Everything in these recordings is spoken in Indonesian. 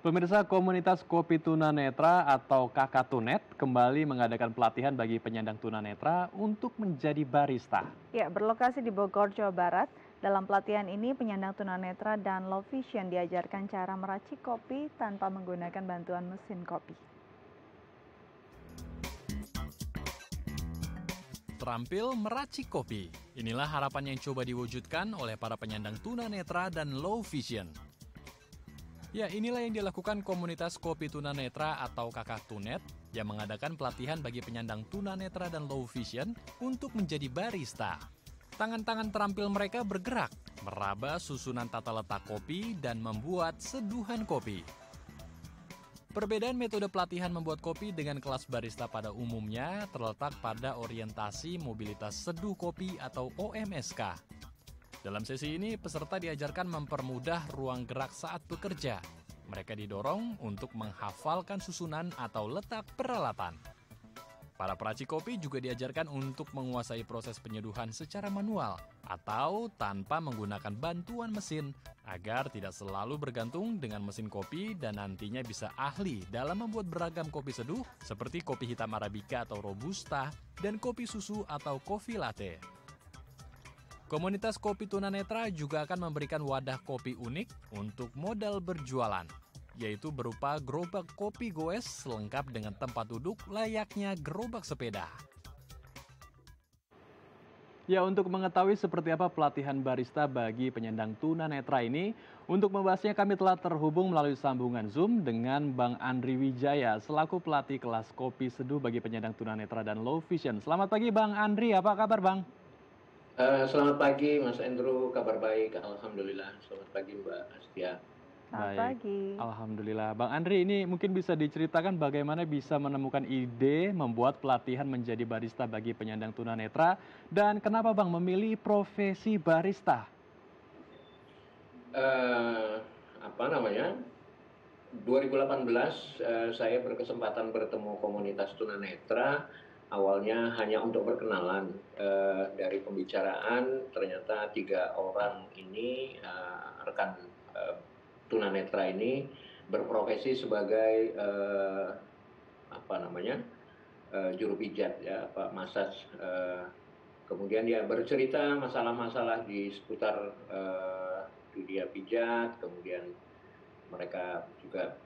Pemirsa komunitas kopi tunanetra atau Kakak Tunet kembali mengadakan pelatihan bagi penyandang tunanetra untuk menjadi barista. Ya, berlokasi di Bogor, Jawa Barat. Dalam pelatihan ini, penyandang tunanetra dan low vision diajarkan cara meracik kopi tanpa menggunakan bantuan mesin kopi. Terampil meracik kopi. Inilah harapan yang coba diwujudkan oleh para penyandang tunanetra dan low vision. Ya, inilah yang dilakukan komunitas kopi tunanetra atau Kakak Tunet yang mengadakan pelatihan bagi penyandang tunanetra dan low vision untuk menjadi barista. Tangan-tangan terampil mereka bergerak, meraba susunan tata letak kopi dan membuat seduhan kopi. Perbedaan metode pelatihan membuat kopi dengan kelas barista pada umumnya terletak pada orientasi mobilitas seduh kopi atau OMSK. Dalam sesi ini, peserta diajarkan mempermudah ruang gerak saat bekerja. Mereka didorong untuk menghafalkan susunan atau letak peralatan. Para peracik kopi juga diajarkan untuk menguasai proses penyeduhan secara manual atau tanpa menggunakan bantuan mesin agar tidak selalu bergantung dengan mesin kopi dan nantinya bisa ahli dalam membuat beragam kopi seduh seperti kopi hitam Arabica atau Robusta dan kopi susu atau kopi latte. Komunitas kopi tunanetra juga akan memberikan wadah kopi unik untuk modal berjualan, yaitu berupa gerobak kopi goes lengkap dengan tempat duduk layaknya gerobak sepeda. Ya, untuk mengetahui seperti apa pelatihan barista bagi penyandang tunanetra ini, untuk membahasnya kami telah terhubung melalui sambungan Zoom dengan Bang Andri Wijaya selaku pelatih kelas kopi seduh bagi penyandang tunanetra dan low vision. Selamat pagi Bang Andri, apa kabar Bang? Selamat pagi Mas Andrew, kabar baik, Alhamdulillah. Selamat pagi Mbak Astia. Selamat Baik, pagi. alhamdulillah. Bang Andri, ini mungkin bisa diceritakan bagaimana bisa menemukan ide membuat pelatihan menjadi barista bagi penyandang tunanetra dan kenapa Bang memilih profesi barista? Eh, apa namanya? 2018 saya berkesempatan bertemu komunitas tunanetra. Awalnya hanya untuk berkenalan. Dari pembicaraan ternyata 3 orang ini rekan tunanetra ini berprofesi sebagai apa namanya juru pijat ya, Pak Masas. Kemudian dia bercerita masalah-masalah di seputar dunia pijat, kemudian mereka juga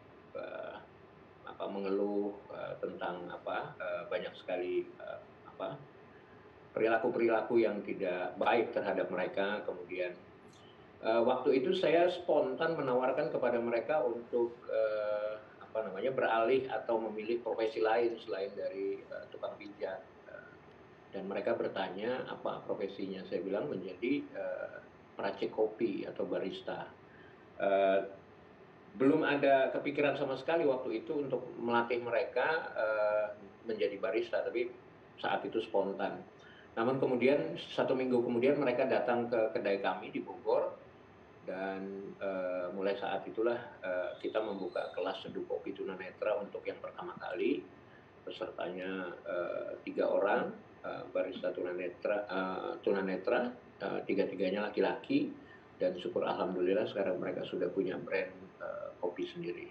mengeluh tentang banyak sekali perilaku-perilaku yang tidak baik terhadap mereka. Kemudian waktu itu saya spontan menawarkan kepada mereka untuk beralih atau memilih profesi lain selain dari tukang pijat. Dan mereka bertanya apa profesinya. Saya bilang menjadi peracik kopi atau barista. Belum ada kepikiran sama sekali waktu itu untuk melatih mereka menjadi barista, tapi saat itu spontan. Namun kemudian 1 minggu kemudian mereka datang ke kedai kami di Bogor dan mulai saat itulah kita membuka kelas seduh kopi tunanetra untuk yang pertama kali. Pesertanya 3 orang barista tunanetra, 3-tiganya laki-laki, dan syukur alhamdulillah sekarang mereka sudah punya brand kopi sendiri.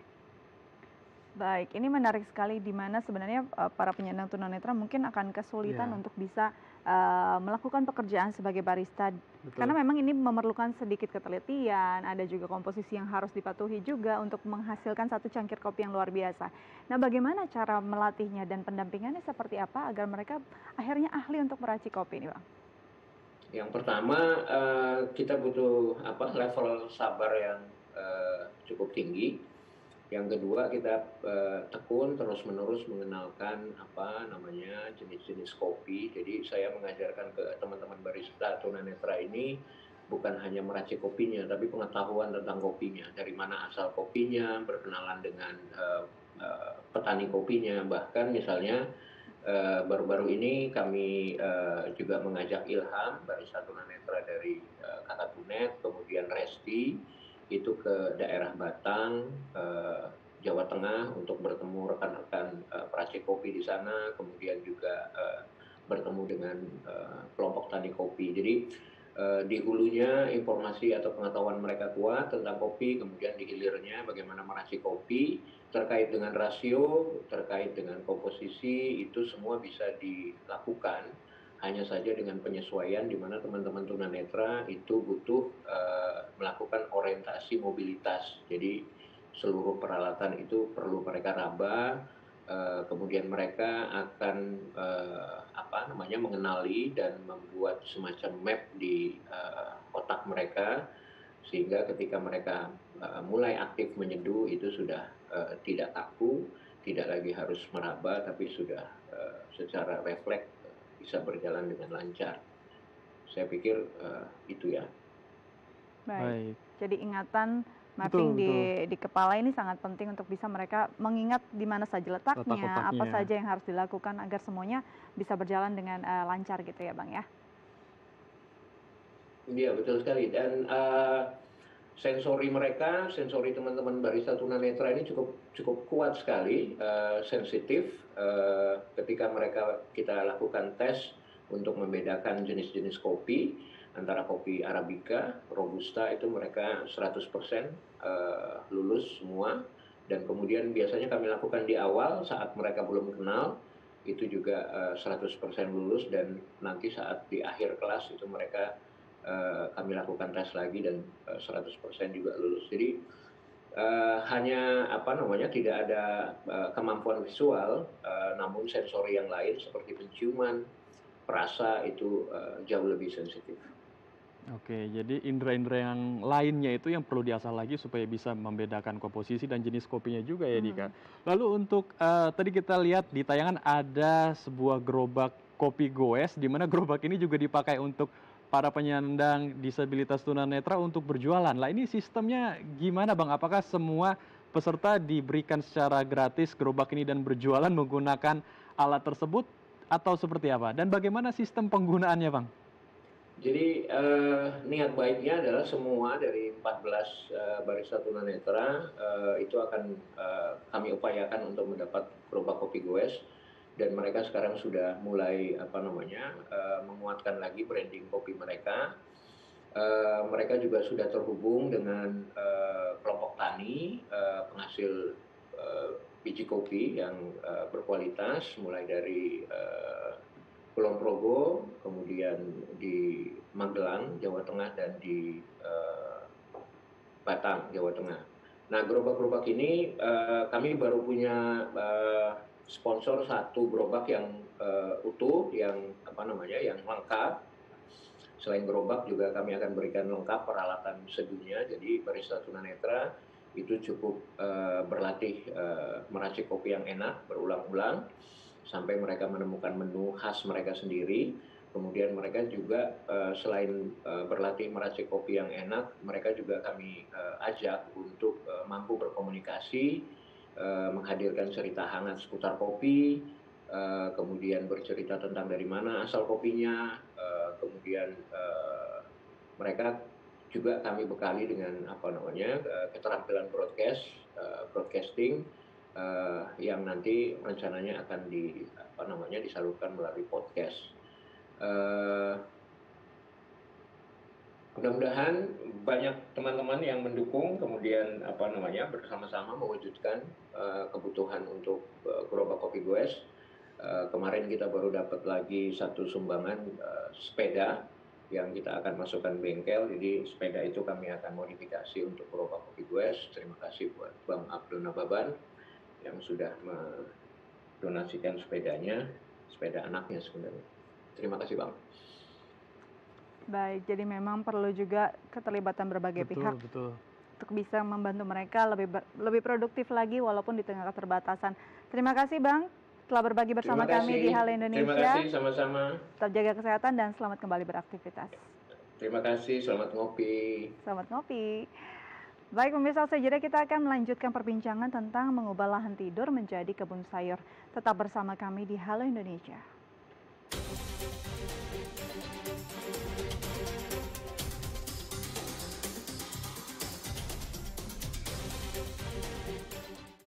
Baik, ini menarik sekali di mana sebenarnya para penyandang tunanetra mungkin akan kesulitan Iya. untuk bisa melakukan pekerjaan sebagai barista. Betul. Karena memang ini memerlukan sedikit ketelitian, ada juga komposisi yang harus dipatuhi juga untuk menghasilkan satu cangkir kopi yang luar biasa. Nah, bagaimana cara melatihnya dan pendampingannya seperti apa agar mereka akhirnya ahli untuk meracik kopi ini, Bang? Yang pertama kita butuh level sabar yang cukup tinggi. Yang kedua kita tekun terus-menerus mengenalkan jenis-jenis kopi. Jadi saya mengajarkan ke teman-teman barista tunanetra ini bukan hanya meracik kopinya, tapi pengetahuan tentang kopinya, dari mana asal kopinya, berkenalan dengan petani kopinya. Bahkan misalnya baru-baru ini kami juga mengajak Ilham, barista tunanetra dari Kakak Tunet, kemudian Resti, itu ke daerah Batang, Jawa Tengah untuk bertemu rekan-rekan peracik kopi di sana, kemudian juga bertemu dengan kelompok tani kopi. Jadi di hulunya informasi atau pengetahuan mereka kuat tentang kopi, kemudian di hilirnya bagaimana meracik kopi, terkait dengan rasio, terkait dengan komposisi, itu semua bisa dilakukan, hanya saja dengan penyesuaian di mana teman-teman tunanetra itu butuh melakukan orientasi mobilitas. Jadi seluruh peralatan itu perlu mereka raba, kemudian mereka akan mengenali dan membuat semacam map di otak mereka, sehingga ketika mereka mulai aktif menyeduh itu sudah tidak kaku, tidak lagi harus meraba, tapi sudah secara refleks bisa berjalan dengan lancar. Saya pikir itu ya. Baik. Jadi ingatan Betul, mapping betul. di kepala ini sangat penting untuk bisa mereka mengingat di mana saja Letak letaknya, apa otaknya. saja yang harus dilakukan agar semuanya bisa berjalan dengan lancar gitu ya Bang ya. Iya, betul sekali. Dan sensori mereka, sensori teman-teman barista tunanetra ini cukup kuat sekali, sensitif. Ketika kita lakukan tes untuk membedakan jenis-jenis kopi antara kopi Arabica, Robusta, itu mereka 100% lulus semua. Dan kemudian biasanya kami lakukan di awal saat mereka belum kenal, itu juga 100% lulus, dan nanti saat di akhir kelas itu mereka kami lakukan tes lagi dan 100% juga lulus. Jadi hanya tidak ada kemampuan visual, namun sensori yang lain seperti penciuman, perasa itu jauh lebih sensitif. Oke, jadi indera-indera yang lainnya itu yang perlu diasah lagi supaya bisa membedakan komposisi dan jenis kopinya juga ya, Dika. Lalu untuk tadi kita lihat di tayangan ada sebuah gerobak kopi goes, di mana gerobak ini juga dipakai untuk para penyandang disabilitas tunanetra untuk berjualan. Lah ini sistemnya gimana Bang? Apakah semua peserta diberikan secara gratis gerobak ini dan berjualan menggunakan alat tersebut atau seperti apa? Dan bagaimana sistem penggunaannya Bang? Jadi niat baiknya adalah semua dari 14 barista tunanetra itu akan kami upayakan untuk mendapat gerobak kopi goes, dan mereka sekarang sudah mulai menguatkan lagi branding kopi mereka. Mereka juga sudah terhubung dengan kelompok tani penghasil biji kopi yang berkualitas, mulai dari Kulon Progo, kemudian di Magelang, Jawa Tengah, dan di Batang, Jawa Tengah. Nah, gerobak-gerobak ini kami baru punya sponsor satu gerobak yang utuh, yang yang lengkap. Selain gerobak juga kami akan berikan lengkap peralatan seduhnya. Jadi barista tunanetra itu cukup berlatih meracik kopi yang enak berulang-ulang sampai mereka menemukan menu khas mereka sendiri. Kemudian mereka juga selain berlatih meracik kopi yang enak, mereka juga kami ajak untuk mampu berkomunikasi, menghadirkan cerita hangat seputar kopi, kemudian bercerita tentang dari mana asal kopinya, kemudian mereka juga kami bekali dengan keterampilan broadcasting, yang nanti rencananya akan disalurkan melalui podcast. Mudah-mudahan banyak teman-teman yang mendukung, kemudian bersama-sama mewujudkan kebutuhan untuk gerobak kopi goes. Kemarin kita baru dapat lagi satu sumbangan sepeda yang kita akan masukkan bengkel. Jadi sepeda itu kami akan modifikasi untuk gerobak kopi goes. Terima kasih buat Bang Abdul Nababan yang sudah mendonasikan sepedanya, sepeda anaknya sebenarnya. Terima kasih Bang. Baik, jadi memang perlu juga keterlibatan berbagai pihak Betul. untuk bisa membantu mereka lebih produktif lagi walaupun di tengah keterbatasan. Terima kasih Bang telah berbagi bersama kami di Halo Indonesia. Terima kasih, sama-sama. Tetap jaga kesehatan dan selamat kembali beraktivitas. Terima kasih, selamat ngopi. Selamat ngopi. Baik pemirsa, sejenak kita akan melanjutkan perbincangan tentang mengubah lahan tidur menjadi kebun sayur. Tetap bersama kami di Halo Indonesia.